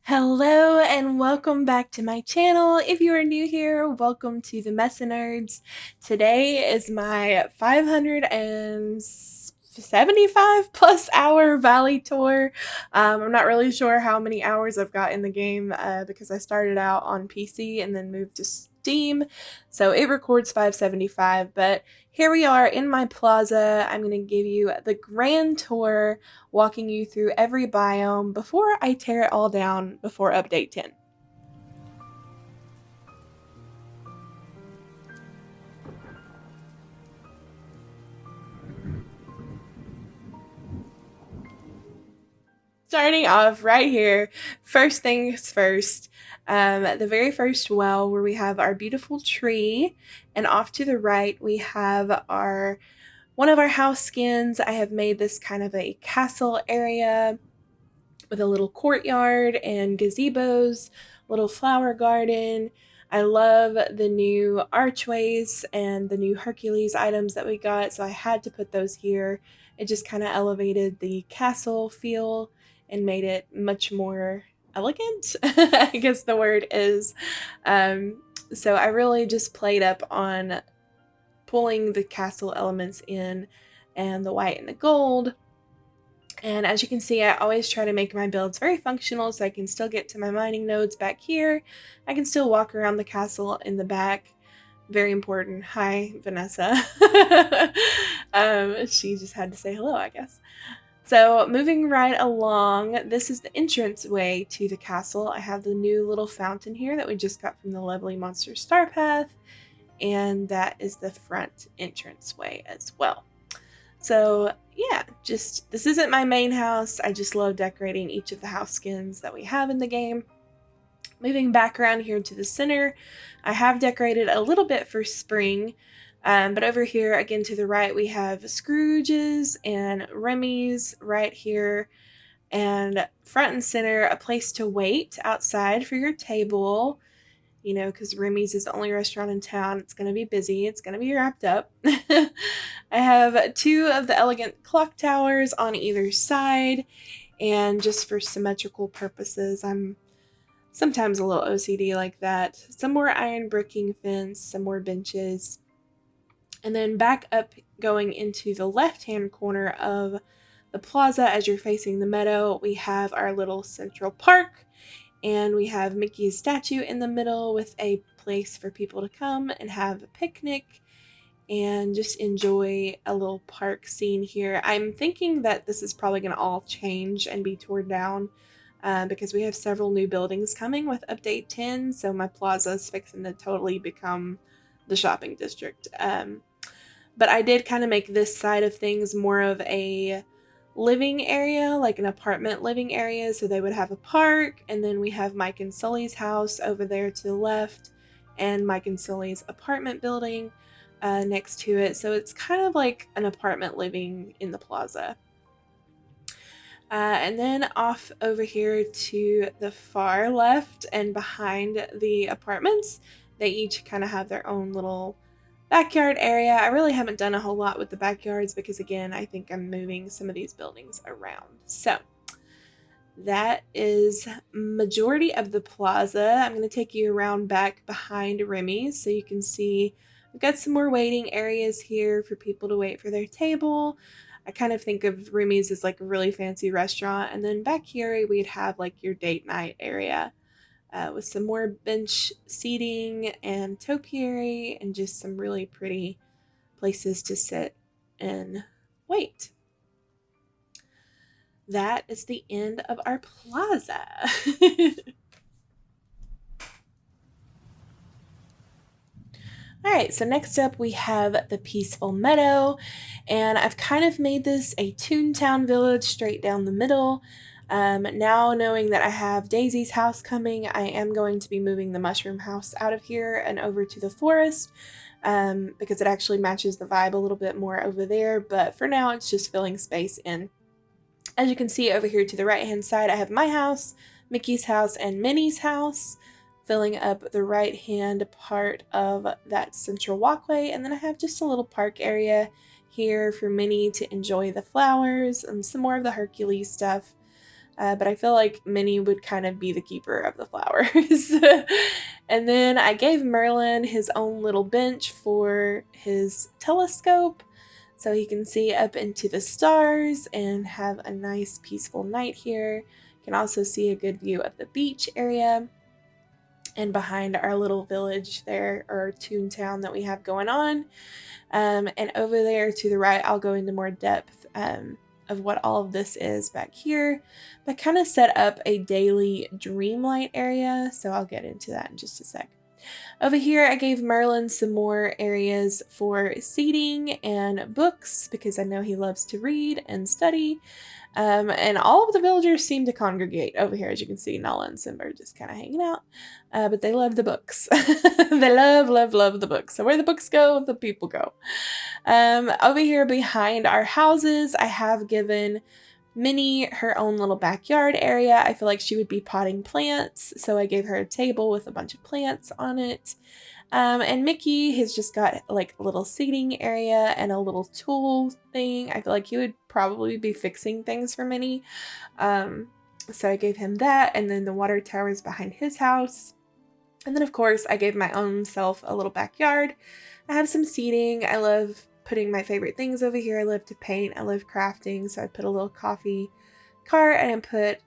Hello and welcome back to my channel. If you are new here, welcome to the Mesa Nerds. Today is my 575 plus hour Valley tour. I'm not really sure how many hours I've got in the game because I started out on PC and then moved to Steam. So it records 575, but here we are in my plaza. I'm going to give you the grand tour, walking you through every biome before I tear it all down before update 10. Starting off right here, first things first, the very first well where we have our beautiful tree, and off to the right we have our one of our house skins. I have made this kind of a castle area with a little courtyard and gazebos, little flower garden. I love the new archways and the new Hercules items that we got, so I had to put those here. It just kind of elevated the castle feel and made it much more elegant, I guess the word is. So I really just played up on pulling the castle elements in and the white and the gold. And as you can see, I always try to make my builds very functional so I can still get to my mining nodes back here. I can still walk around the castle in the back. Very important. Hi, Vanessa. She just had to say hello, I guess. So moving right along, this is the entrance way to the castle. I have the new little fountain here that we just got from the lovely Monster Star Path, and that is the front entrance way as well. So yeah, just this isn't my main house. I just love decorating each of the house skins that we have in the game. Moving back around here to the center, I have decorated a little bit for spring, but over here again to the right we have Scrooge's and Remy's right here, and front and center a place to wait outside for your table. You know, because Remy's is the only restaurant in town. It's going to be busy. It's going to be wrapped up. I have two of the elegant clock towers on either side, and just for symmetrical purposes, I'm sometimes a little OCD like that. Some more iron bricking fence, some more benches. And then back up going into the left-hand corner of the plaza as you're facing the meadow, we have our little central park. And we have Mickey's statue in the middle with a place for people to come and have a picnic and just enjoy a little park scene here. I'm thinking that this is probably going to all change and be torn down because we have several new buildings coming with update 10, so my plaza is fixing to totally become the shopping district. But I did kind of make this side of things more of a living area, like an apartment living area, so they would have a park, and then we have Mike and Sully's house over there to the left, and Mike and Sully's apartment building next to it, so it's kind of like an apartment living in the plaza. And then off over here to the far left and behind the apartments, they each kind of have their own little backyard area. I really haven't done a whole lot with the backyards because, again, I think I'm moving some of these buildings around. So that is majority of the plaza. I'm going to take you around back behind Remy's so you can see we've got some more waiting areas here for people to wait for their table. I kind of think of Remy's as like a really fancy restaurant, and then back here we'd have like your date night area. With some more bench seating and topiary and just some really pretty places to sit and wait. That is the end of our plaza. Alright, so next up we have the peaceful meadow, and I've kind of made this a Toontown village straight down the middle. Now knowing that I have Daisy's house coming, I am going to be moving the mushroom house out of here and over to the forest because it actually matches the vibe a little bit more over there, but for now it's just filling space in. As you can see over here to the right hand side, I have my house, Mickey's house, and Minnie's house filling up the right hand part of that central walkway, and then I have just a little park area here for Minnie to enjoy the flowers and some more of the Hercules stuff. But I feel like Minnie would kind of be the keeper of the flowers. And then I gave Merlin his own little bench for his telescope so he can see up into the stars and have a nice peaceful night here. You can also see a good view of the beach area. And behind our little village there, or Toontown that we have going on. And over there to the right, I'll go into more depth of what all of this is back here. But kind of set up a daily Dreamlight area, so I'll get into that in just a sec. Over here, I gave Merlin some more areas for seating and books because I know he loves to read and study. And all of the villagers seem to congregate over here. As you can see, Nala and Simba are just kind of hanging out. But they love the books. They love, love, love the books. So where the books go, the people go. Over here behind our houses, I have given Minnie her own little backyard area. I feel like she would be potting plants, so I gave her a table with a bunch of plants on it. And Mickey has just got like a little seating area and a little tool thing. I feel like he would probably be fixing things for Minnie. So I gave him that, and then the water tower is behind his house. And then of course I gave my own self a little backyard. I have some seating. I love putting my favorite things over here. I love to paint. I love crafting. So I put a little coffee cart and I put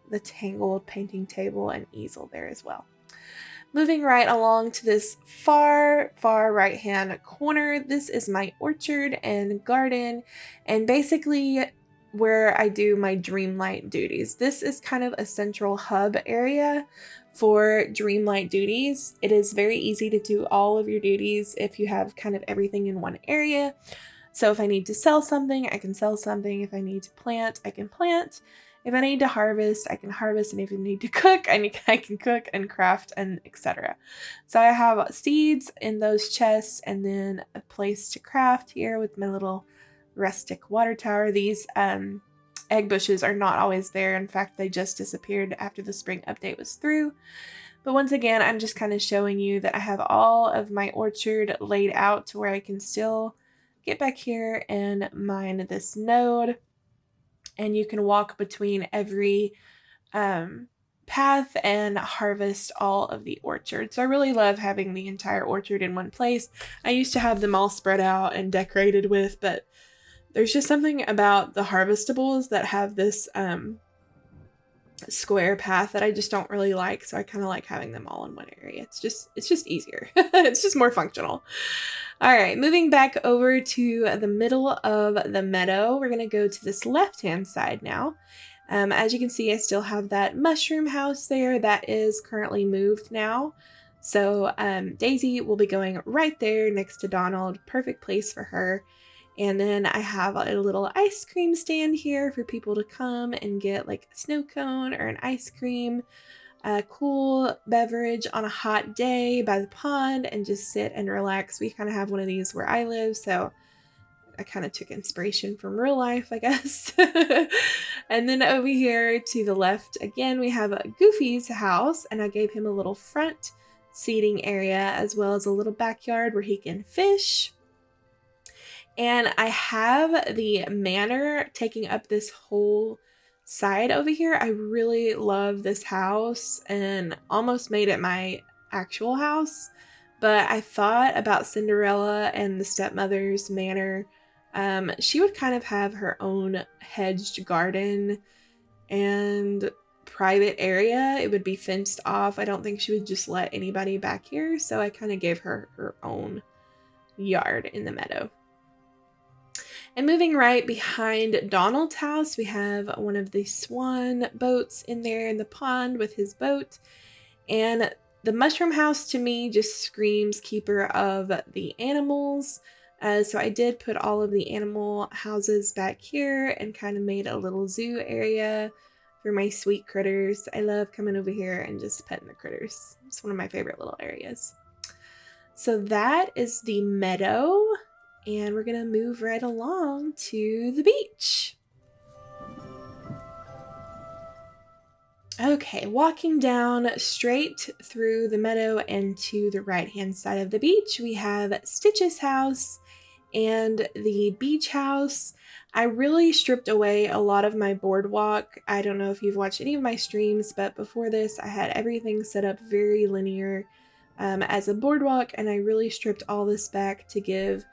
the Tangled painting table and easel there as well. Moving right along to this far right hand corner, this is my orchard and garden, and basically where I do my Dreamlight duties. This is kind of a central hub area for Dreamlight duties. It is very easy to do all of your duties if you have kind of everything in one area. So if I need to sell something, I can sell something. If I need to plant, I can plant. If I need to harvest, I can harvest, and if I need to cook, I can cook and craft and etc. So I have seeds in those chests and then a place to craft here with my little rustic water tower. These egg bushes are not always there. In fact, they just disappeared after the spring update was through. But once again, I'm just kind of showing you that I have all of my orchard laid out to where I can still get back here and mine this node. And you can walk between every path and harvest all of the orchard. So I really love having the entire orchard in one place. I used to have them all spread out and decorated with, but there's just something about the harvestables that have this square path that I just don't really like. So I kind of like having them all in one area. It's just easier. It's just more functional. All right, moving back over to the middle of the meadow, we're going to go to this left-hand side now. As you can see, I still have that mushroom house there that is currently moved now. So Daisy will be going right there next to Donald. Perfect place for her. And then I have a little ice cream stand here for people to come and get like a snow cone or an ice cream. A cool beverage on a hot day by the pond and just sit and relax. We kind of have one of these where I live, so I kind of took inspiration from real life, I guess. And then over here to the left, again, we have Goofy's house, and I gave him a little front seating area as well as a little backyard where he can fish. And I have the manor taking up this whole side over here. I really love this house and almost made it my actual house, but I thought about Cinderella and the stepmother's manor. She would kind of have her own hedged garden and private area. It would be fenced off. I don't think she would just let anybody back here, so I kind of gave her her own yard in the meadow. And moving right behind Donald's house, we have one of the swan boats in there in the pond with his boat. And the mushroom house to me just screams keeper of the animals. So I did put all of the animal houses back here and kind of made a little zoo area for my sweet critters. I love coming over here and just petting the critters. It's one of my favorite little areas. So that is the meadow. And we're going to move right along to the beach. Okay, walking down straight through the meadow and to the right-hand side of the beach, we have Stitch's house. And the beach house, I really stripped away a lot of my boardwalk. I don't know if you've watched any of my streams, but before this, I had everything set up very linear as a boardwalk, and I really stripped all this back to give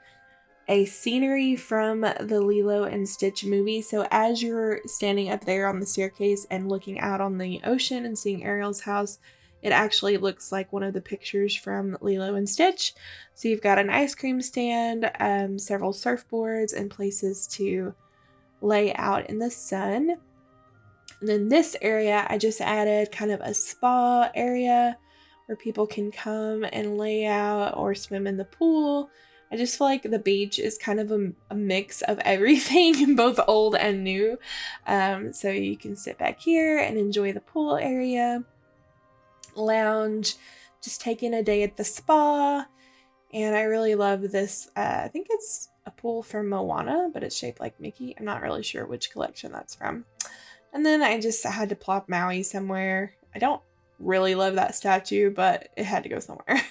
a scenery from the Lilo and Stitch movie. So as you're standing up there on the staircase and looking out on the ocean and seeing Ariel's house, it actually looks like one of the pictures from Lilo and Stitch. So you've got an ice cream stand, several surfboards, and places to lay out in the sun. And then this area, I just added kind of a spa area where people can come and lay out or swim in the pool. I just feel like the beach is kind of a mix of everything, both old and new. So you can sit back here and enjoy the pool area, lounge, just taking a day at the spa. And I really love this. I think it's a pool from Moana, but it's shaped like Mickey. I'm not really sure which collection that's from. And then I just had to plop Maui somewhere. I don't really love that statue, but it had to go somewhere.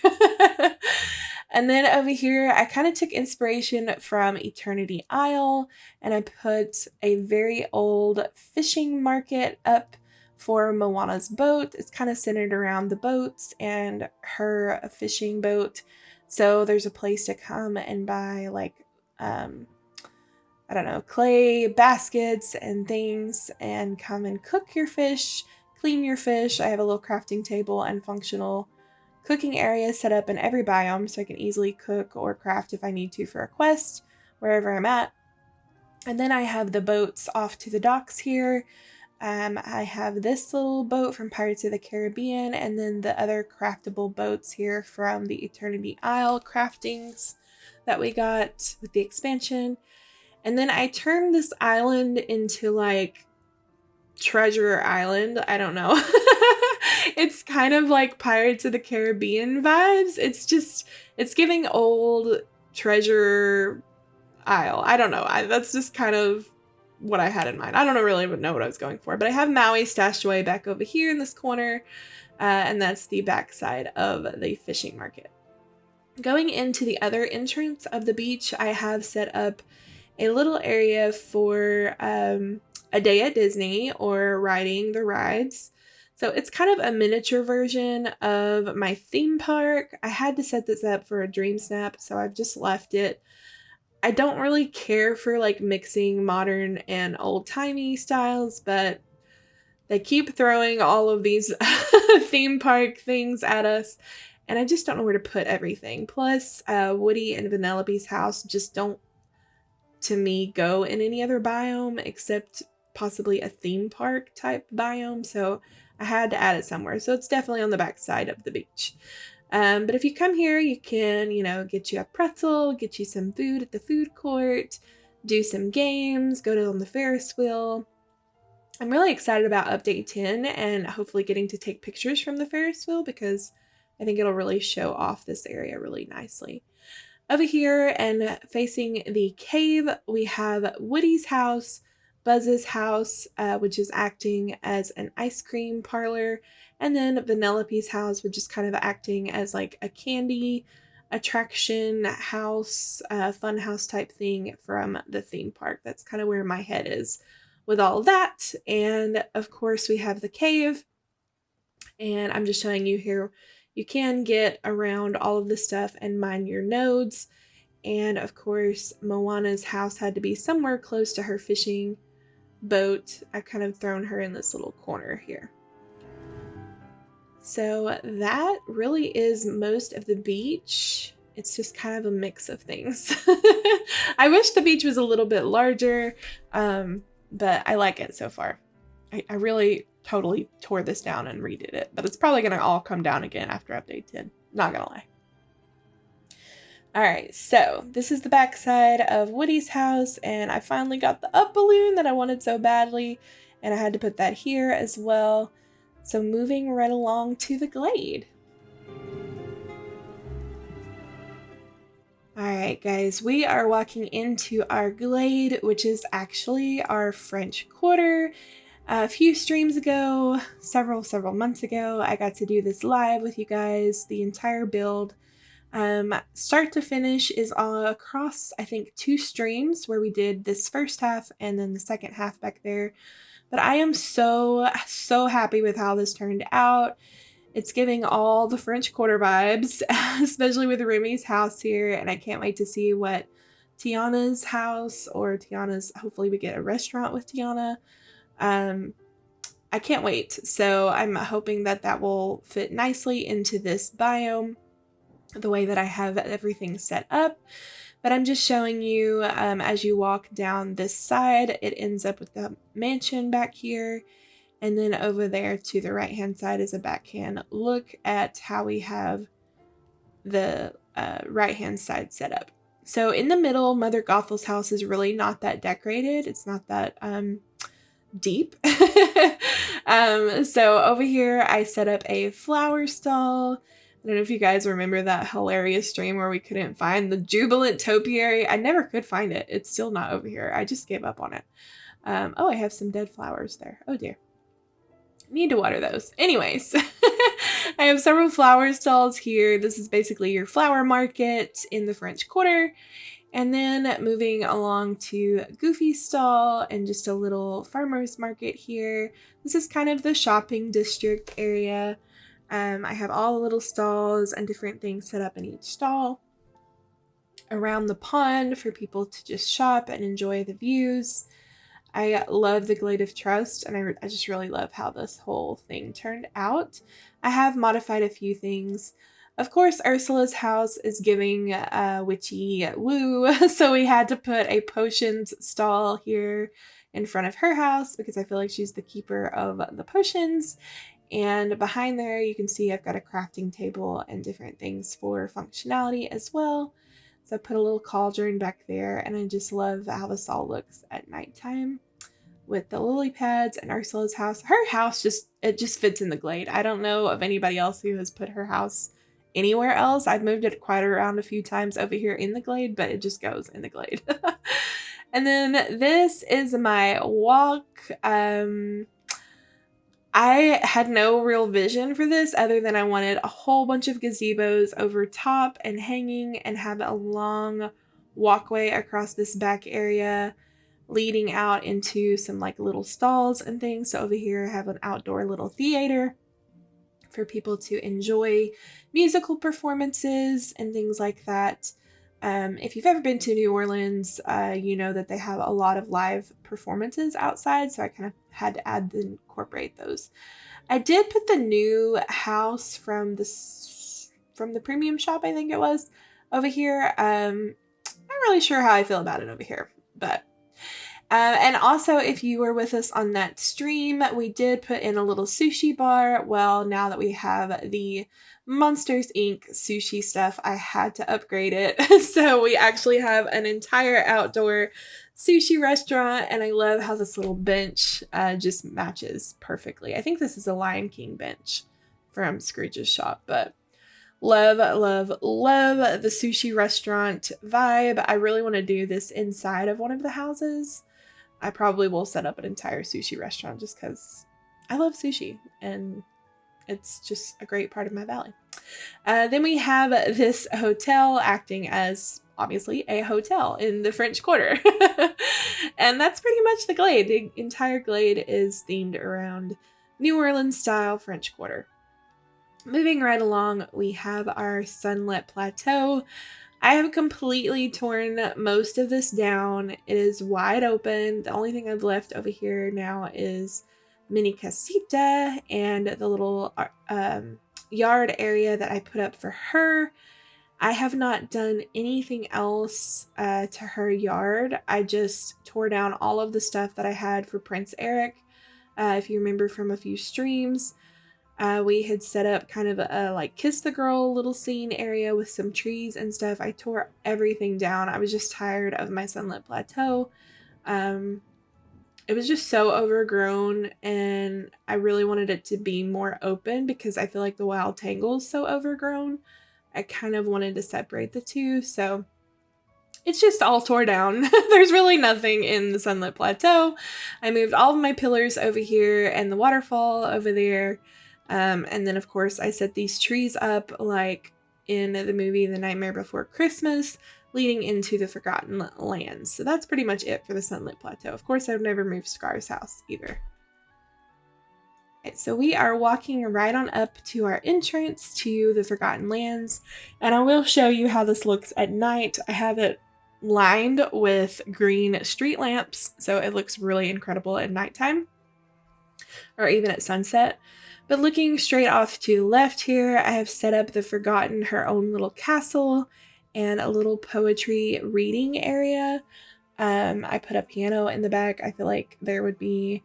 And then over here, I kind of took inspiration from Eternity Isle, and I put a very old fishing market up for Moana's boat. It's kind of centered around the boats and her fishing boat. So there's a place to come and buy like, I don't know, clay baskets and things, and come and cook your fish, clean your fish. I have a little crafting table and functional cooking area set up in every biome, so I can easily cook or craft if I need to for a quest, wherever I'm at. And then I have the boats off to the docks here. I have this little boat from Pirates of the Caribbean, and then the other craftable boats here from the Eternity Isle craftings that we got with the expansion. And then I turned this island into like Treasure Island. I don't know. It's kind of like Pirates of the Caribbean vibes. It's giving old Treasure Isle. I don't know. That's just kind of what I had in mind. I don't really know what I was going for, but I have Maui stashed away back over here in this corner, and that's the backside of the fishing market. Going into the other entrance of the beach, I have set up a little area for a day at Disney or riding the rides. So it's kind of a miniature version of my theme park. I had to set this up for a dream snap, so I've just left it. I don't really care for like mixing modern and old-timey styles, but they keep throwing all of these theme park things at us, and I just don't know where to put everything. Plus, Woody and Vanellope's house just don't, to me, go in any other biome except possibly a theme park type biome, so I had to add it somewhere. So it's definitely on the back side of the beach. But if you come here, you can, get you a pretzel, get you some food at the food court, do some games, go on the Ferris wheel. I'm really excited about Update 10 and hopefully getting to take pictures from the Ferris wheel, because I think it'll really show off this area really nicely. Over here and facing the cave, we have Woody's house, Buzz's house, which is acting as an ice cream parlor, and then Vanellope's house, which is kind of acting as like a candy attraction house, fun house type thing from the theme park. That's kind of where my head is with all that. And of course we have the cave, and I'm just showing you here you can get around all of this stuff and mine your nodes. And of course Moana's house had to be somewhere close to her fishing boat. I've kind of thrown her in this little corner here. So that really is most of the beach. It's just kind of a mix of things. I wish the beach was a little bit larger, but I like it so far. I really totally tore this down and redid it, but it's probably going to all come down again after Update 10. Not going to lie. Alright, so this is the backside of Woody's house, and I finally got the up balloon that I wanted so badly, and I had to put that here as well. So moving right along to the Glade. Alright guys, we are walking into our Glade, which is actually our French Quarter. A few streams ago, several months ago, I got to do this live with you guys, the entire build. Start to finish is all across, I think, 2 streams where we did this first half and then the second half back there. But I am so happy with how this turned out. It's giving all the French Quarter vibes, especially with Remy's house here, and I can't wait to see what Tiana's house or Tiana's, hopefully we get a restaurant with Tiana. I can't wait. So I'm hoping that that will fit nicely into this biome, the way that I have everything set up. But I'm just showing you as you walk down this side, it ends up with the mansion back here. And then over there to the right hand side is a backhand look at how we have the right hand side set up. So in the middle, Mother Gothel's house is really not that decorated. It's not that deep. So over here, I set up a flower stall. I don't know if you guys remember that hilarious stream where we couldn't find the Jubilant Topiary. I never could find it. It's still not over here. I just gave up on it. Oh, I have some dead flowers there. Oh dear. Need to water those. Anyways, I have several flower stalls here. This is basically your flower market in the French Quarter. And then moving along to Goofy's stall and just a little farmer's market here. This is kind of the shopping district area. I have all the little stalls and different things set up in each stall. Around the pond for people to just shop and enjoy the views. I love the Glade of Trust, and I just really love how this whole thing turned out. I have modified a few things. Of course, Ursula's house is giving witchy woo, so we had to put a potions stall here in front of her house because I feel like she's the keeper of the potions. And behind there, you can see I've got a crafting table and different things for functionality as well. So I put a little cauldron back there, and I just love how this all looks at nighttime with the lily pads and Ursula's house. Her house just fits in the glade. I don't know of anybody else who has put her house anywhere else. I've moved it quite around a few times over here in the glade, but it just goes in the glade. And then this is my walk. I had no real vision for this other than I wanted a whole bunch of gazebos over top and hanging and have a long walkway across this back area leading out into some like little stalls and things. So over here I have an outdoor little theater for people to enjoy musical performances and things like that. If you've ever been to New Orleans, you know that they have a lot of live performances outside, so I kind of had to incorporate those. I did put the new house from the premium shop, I think it was, over here. I'm not really sure how I feel about it over here, but and also, if you were with us on that stream, we did put in a little sushi bar. Well, now that we have the Monsters Inc. sushi stuff, I had to upgrade it. So we actually have an entire outdoor sushi restaurant, and I love how this little bench just matches perfectly. I think this is a Lion King bench from Scrooge's shop, but love, love, love the sushi restaurant vibe. I really want to do this inside of one of the houses. I probably will set up an entire sushi restaurant just because I love sushi and it's just a great part of my valley. Then we have this hotel acting as obviously a hotel in the French Quarter. And that's pretty much the glade. The entire glade is themed around New Orleans style French Quarter. Moving right along, we have our Sunlit Plateau. I have completely torn most of this down. It is wide open. The only thing I've left over here now is mini casita and the little yard area that I put up for her. I have not done anything else to her yard. I just tore down all of the stuff that I had for Prince Eric. If you remember from a few streams, we had set up kind of a like kiss the girl little scene area with some trees and stuff. I tore everything down. I was just tired of my Sunlit Plateau. It was just so overgrown, and I really wanted it to be more open because I feel like the Wild Tangle is so overgrown. I kind of wanted to separate the two, so it's just all tore down. There's really nothing in the Sunlit Plateau. I moved all of my pillars over here and the waterfall over there. And then, of course, I set these trees up like in the movie The Nightmare Before Christmas, leading into the Forgotten Lands. So that's pretty much it for the Sunlit Plateau. Of course, I've never moved Scar's house either. Okay, so we are walking right on up to our entrance to the Forgotten Lands, and I will show you how this looks at night. I have it lined with green street lamps, so it looks really incredible at nighttime, or even at sunset. But looking straight off to the left here, I have set up the Forgotten her own little castle and a little poetry reading area. I put a piano in the back. I feel like there would be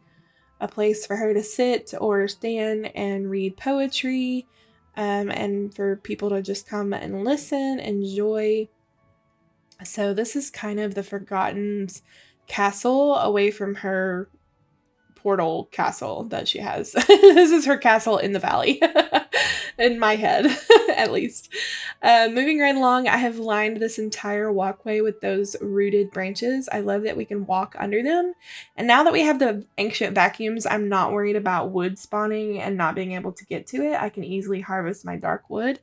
a place for her to sit or stand and read poetry, and for people to just come and listen, enjoy. So this is kind of the Forgotten's castle away from her portal castle that she has. This is her castle in the valley, in my head, at least. Moving right along, I have lined this entire walkway with those rooted branches. I love that we can walk under them. And now that we have the ancient vacuums, I'm not worried about wood spawning and not being able to get to it. I can easily harvest my dark wood.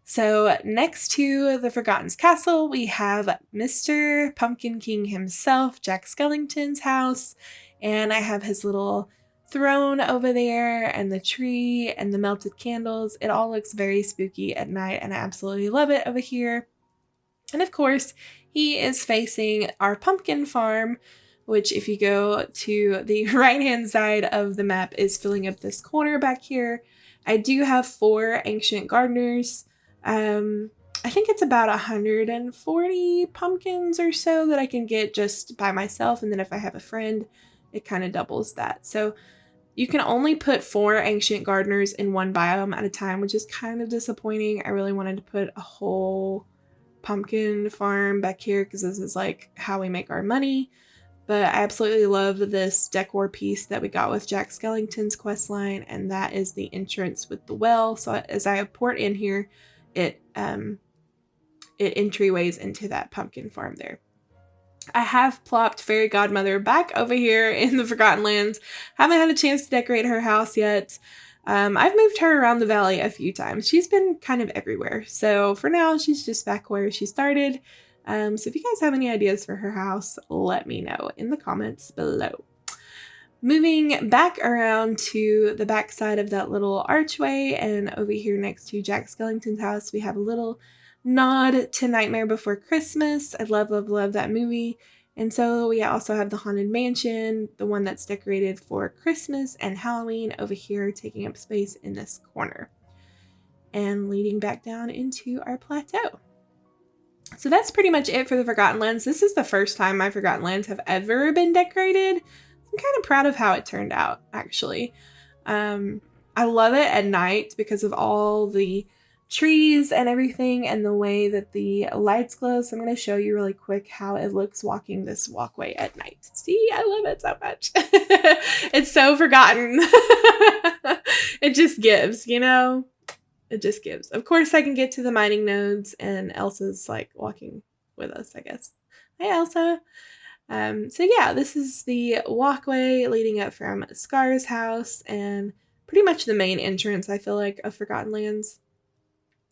So next to the Forgotten's castle, we have Mr. Pumpkin King himself, Jack Skellington's house. And I have his little throne over there and the tree and the melted candles. It all looks very spooky at night, and I absolutely love it over here. And of course, he is facing our pumpkin farm, which if you go to the right-hand side of the map is filling up this corner back here. I do have 4 ancient gardeners. I think it's about 140 pumpkins or so that I can get just by myself. And then if I have a friend, it kind of doubles that. So you can only put 4 ancient gardeners in one biome at a time, which is kind of disappointing. I really wanted to put a whole pumpkin farm back here because this is like how we make our money. But I absolutely love this decor piece that we got with Jack Skellington's questline, and that is the entrance with the well. So as I port in here, it entryways into that pumpkin farm there. I have plopped Fairy Godmother back over here in the Forgotten Lands. Haven't had a chance to decorate her house yet. I've moved her around the valley a few times. She's been kind of everywhere. So for now, she's just back where she started. So if you guys have any ideas for her house, let me know in the comments below. Moving back around to the back side of that little archway, and over here next to Jack Skellington's house, we have a little nod to Nightmare Before Christmas. I love, love, love that movie. And so we also have the Haunted Mansion, the one that's decorated for Christmas and Halloween over here, taking up space in this corner. And leading back down into our plateau. So that's pretty much it for the Forgotten Lands. This is the first time my Forgotten Lands have ever been decorated. I'm kind of proud of how it turned out, actually. I love it at night because of all the trees and everything and the way that the lights glow. So I'm going to show you really quick how it looks walking this walkway at night. See, I love it so much. It's so Forgotten. It just gives, you know? It just gives. Of course, I can get to the mining nodes, and Elsa's like walking with us, I guess. Hi, Elsa. So yeah, this is the walkway leading up from Scar's house and pretty much the main entrance, I feel like, of Forgotten Lands.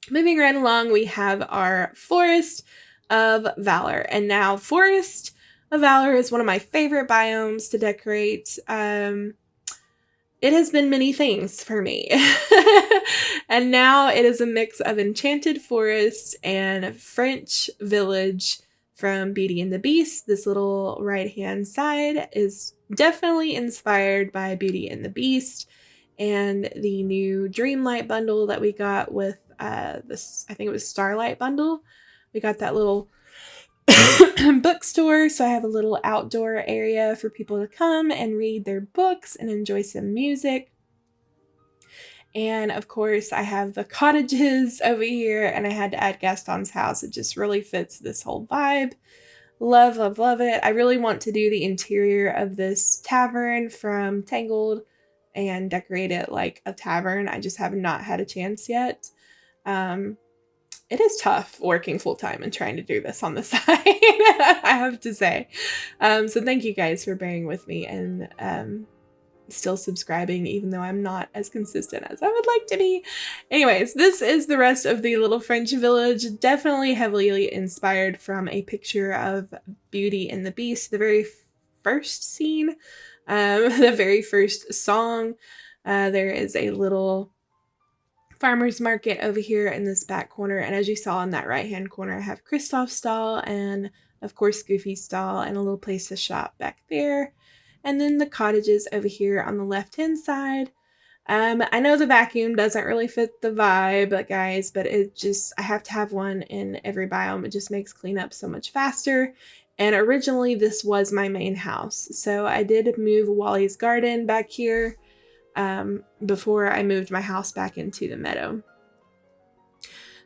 Moving right along, we have our Forest of Valor. And now Forest of Valor is one of my favorite biomes to decorate. It has been many things for me. And now it is a mix of Enchanted Forest and French Village from Beauty and the Beast. This little right-hand side is definitely inspired by Beauty and the Beast and the new Dreamlight bundle that we got with this, I think it was Starlight bundle. We got that little bookstore, so I have a little outdoor area for people to come and read their books and enjoy some music. And of course, I have the cottages over here, and I had to add Gaston's house. It just really fits this whole vibe. Love, love, love it. I really want to do the interior of this tavern from Tangled and decorate it like a tavern. I just have not had a chance yet. It is tough working full-time and trying to do this on the side, I have to say. So thank you guys for bearing with me and still subscribing, even though I'm not as consistent as I would like to be. Anyways, this is the rest of the little French village, definitely heavily inspired from a picture of Beauty and the Beast, the very first scene, the very first song. There is a little farmer's market over here in this back corner, and as you saw in that right hand corner, I have Kristoff's stall and of course Goofy's stall and a little place to shop back there, and then the cottages over here on the left hand side. I know the vacuum doesn't really fit the vibe, guys, but I have to have one in every biome. It just makes cleanup so much faster. And originally this was my main house, so I did move Wally's garden back here before I moved my house back into the meadow.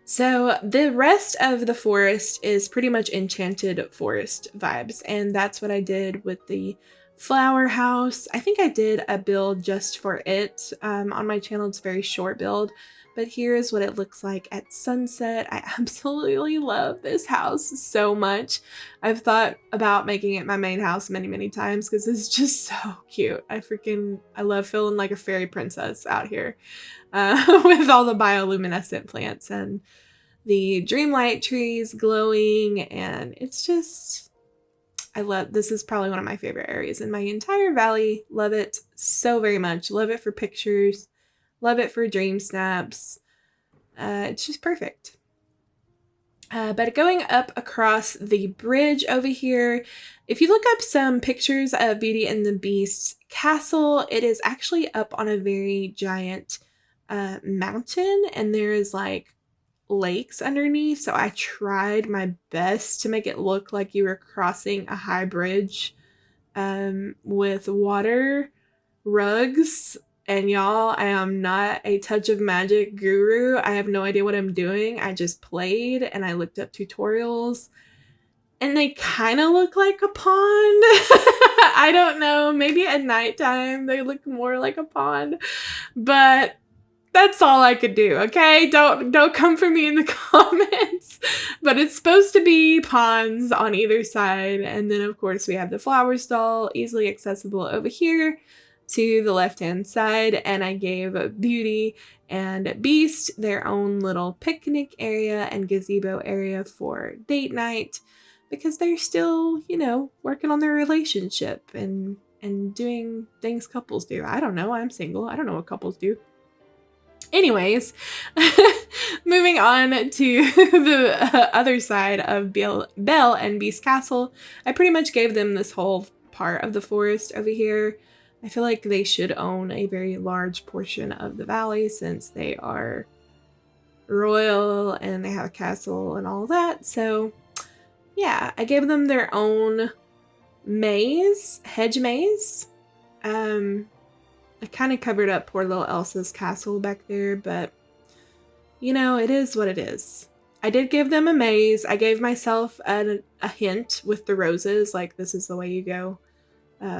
So the rest of the forest is pretty much enchanted forest vibes, and that's what I did with the flower house. I think I did a build just for it on my channel. It's a very short build, but here's what it looks like at sunset. I absolutely love this house so much. I've thought about making it my main house many times because it's just so cute. I love feeling like a fairy princess out here with all the bioluminescent plants and the dreamlight trees glowing, and it's just, this is probably one of my favorite areas in my entire valley. Love it so very much. Love it for pictures. Love it for dream snaps. It's just perfect. But going up across the bridge over here, if you look up some pictures of Beauty and the Beast's castle, it is actually up on a very giant mountain, and there is like lakes underneath, so I tried my best to make it look like you were crossing a high bridge with water rugs. And y'all, I am not a touch of magic guru. I have no idea what I'm doing. I just played and I looked up tutorials, and they kind of look like a pond. I don't know, maybe at nighttime they look more like a pond, but that's all I could do, okay? Don't come for me in the comments. But it's supposed to be ponds on either side. And then, of course, we have the flower stall, easily accessible over here to the left-hand side. And I gave Beauty and Beast their own little picnic area and gazebo area for date night, because they're still, working on their relationship and doing things couples do. I don't know. I'm single. I don't know what couples do. Anyways, moving on to the other side of Belle and Beast Castle, I pretty much gave them this whole part of the forest over here. I feel like they should own a very large portion of the valley since they are royal and they have a castle and all that. So yeah, I gave them their own hedge maze. I kind of covered up poor little Elsa's castle back there, but it is what it is. I did give them a maze. I gave myself a hint with the roses, like this is the way you go.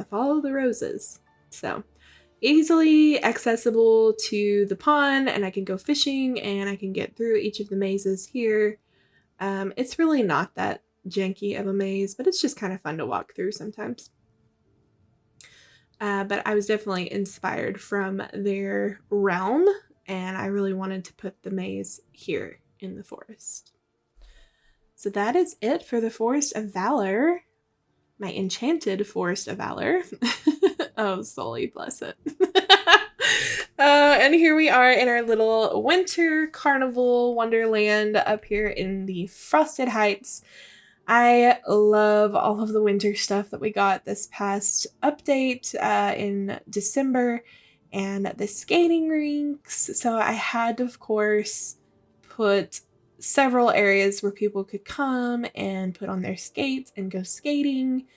Follow the roses. So easily accessible to the pond, and I can go fishing and I can get through each of the mazes here. It's really not that janky of a maze, but it's just kind of fun to walk through sometimes. But I was definitely inspired from their realm, and I really wanted to put the maze here in the forest. So that is it for the Forest of Valor, my enchanted Forest of Valor. Oh, Sully, bless it. And here we are in our little winter carnival wonderland up here in the Frosted Heights. I love all of the winter stuff that we got this past update in December, and the skating rinks. So I had to, of course, put several areas where people could come and put on their skates and go skating.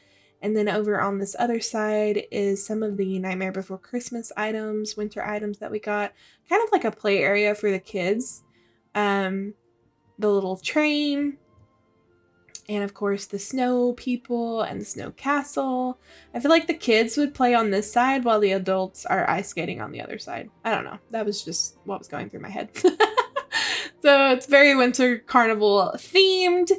And then over on this other side is some of the Nightmare Before Christmas items, winter items that we got. Kind of like a play area for the kids. The little train. And of course the snow people and the snow castle. I feel like the kids would play on this side while the adults are ice skating on the other side. I don't know. That was just what was going through my head. So it's very winter carnival themed.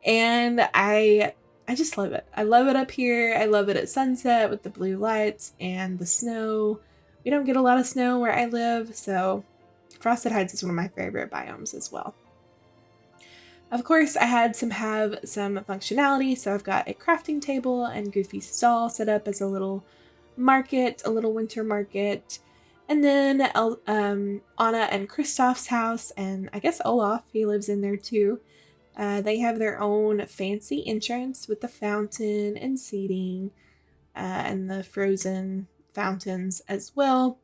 And I I just love it. I love it up here. I love it at sunset with the blue lights and the snow. We don't get a lot of snow where I live, so Frosted Heights is one of my favorite biomes as well. Of course, I had have some functionality, so I've got a crafting table and Goofy stall set up as a little market, a little winter market. And then Anna and Kristoff's house, and I guess Olaf, he lives in there too. They have their own fancy entrance with the fountain and seating and the frozen fountains as well.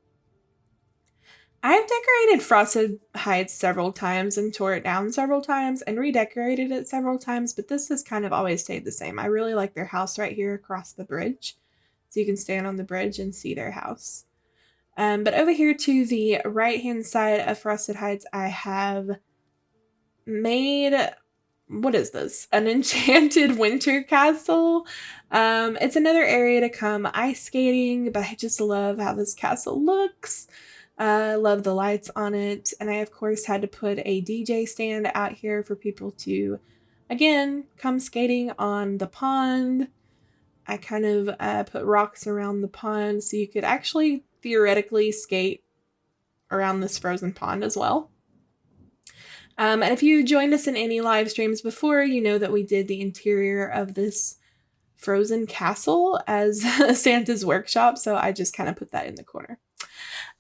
I've decorated Frosted Heights several times and tore it down several times and redecorated it several times, but this has kind of always stayed the same. I really like their house right here across the bridge. So you can stand on the bridge and see their house. But over here to the right-hand side of Frosted Heights, I have made, what is this? An enchanted winter castle. It's another area to come ice skating, but I just love how this castle looks. Love the lights on it. And I, of course, had to put a DJ stand out here for people to, again, come skating on the pond. I kind of put rocks around the pond so you could actually theoretically skate around this frozen pond as well. And if you joined us in any live streams before, you know that we did the interior of this frozen castle as Santa's workshop, so I just kind of put that in the corner.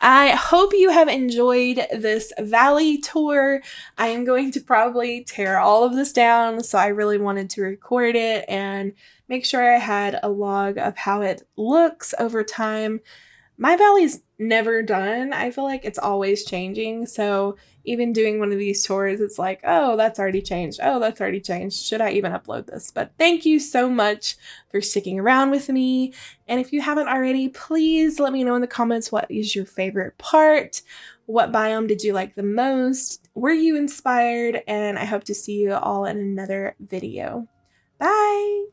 I hope you have enjoyed this valley tour. I am going to probably tear all of this down, so I really wanted to record it and make sure I had a log of how it looks over time. My valley's never done. I feel like it's always changing, so even doing one of these tours, it's like, oh, that's already changed. Oh, that's already changed. Should I even upload this? But thank you so much for sticking around with me. And if you haven't already, please let me know in the comments what is your favorite part. What biome did you like the most? Were you inspired? And I hope to see you all in another video. Bye!